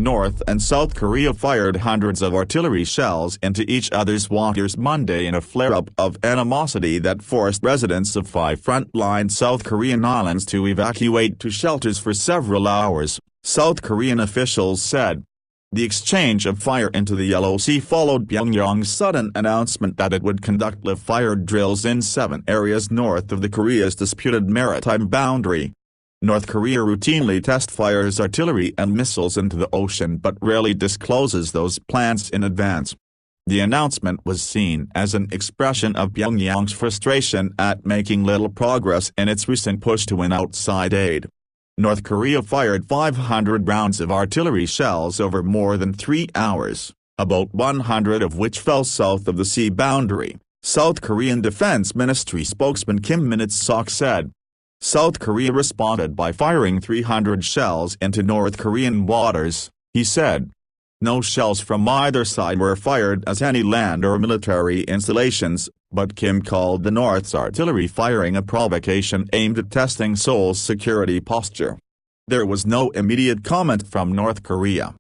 North and South Korea fired hundreds of artillery shells into each other's waters Monday in a flare-up of animosity that forced residents of 5 front-line South Korean islands to evacuate to shelters for several hours, South Korean officials said. The exchange of fire into the Yellow Sea followed Pyongyang's sudden announcement that it would conduct live-fire drills in 7 areas north of the Korea's disputed maritime boundary. North Korea routinely test-fires artillery and missiles into the ocean but rarely discloses those plans in advance. The announcement was seen as an expression of Pyongyang's frustration at making little progress in its recent push to win outside aid. North Korea fired 500 rounds of artillery shells over more than 3 hours, about 100 of which fell south of the sea boundary, South Korean Defense Ministry spokesman Kim Min-sok said. South Korea responded by firing 300 shells into North Korean waters, he said. No shells from either side were fired as any land or military installations, but Kim called the North's artillery firing a provocation aimed at testing Seoul's security posture. There was no immediate comment from North Korea.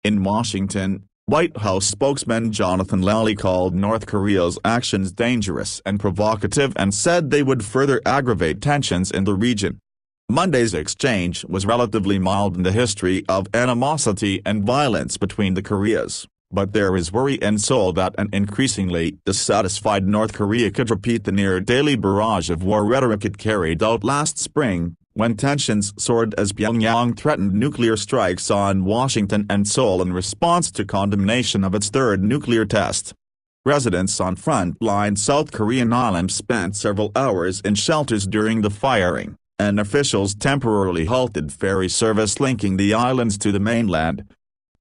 In Washington, White House spokesman Jonathan Lally called North Korea's actions dangerous and provocative and said they would further aggravate tensions in the region. Monday's exchange was relatively mild in the history of animosity and violence between the Koreas, but there is worry in Seoul that an increasingly dissatisfied North Korea could repeat the near-daily barrage of war rhetoric it carried out last spring, when tensions soared as Pyongyang threatened nuclear strikes on Washington and Seoul in response to condemnation of its third nuclear test. Residents on front-line South Korean islands spent several hours in shelters during the firing, and officials temporarily halted ferry service linking the islands to the mainland.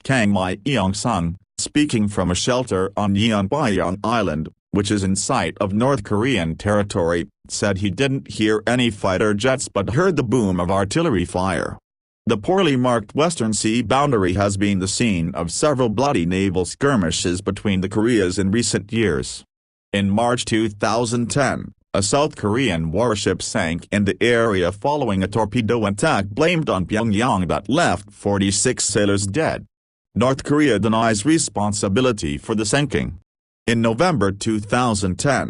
Kang Mi-yeong-sung, speaking from a shelter on Yeonbayong Island, which is in sight of North Korean territory, said he didn't hear any fighter jets but heard the boom of artillery fire. The poorly marked Western Sea boundary has been the scene of several bloody naval skirmishes between the Koreas in recent years. In March 2010, a South Korean warship sank in the area following a torpedo attack blamed on Pyongyang that left 46 sailors dead. North Korea denies responsibility for the sinking. In November 2010,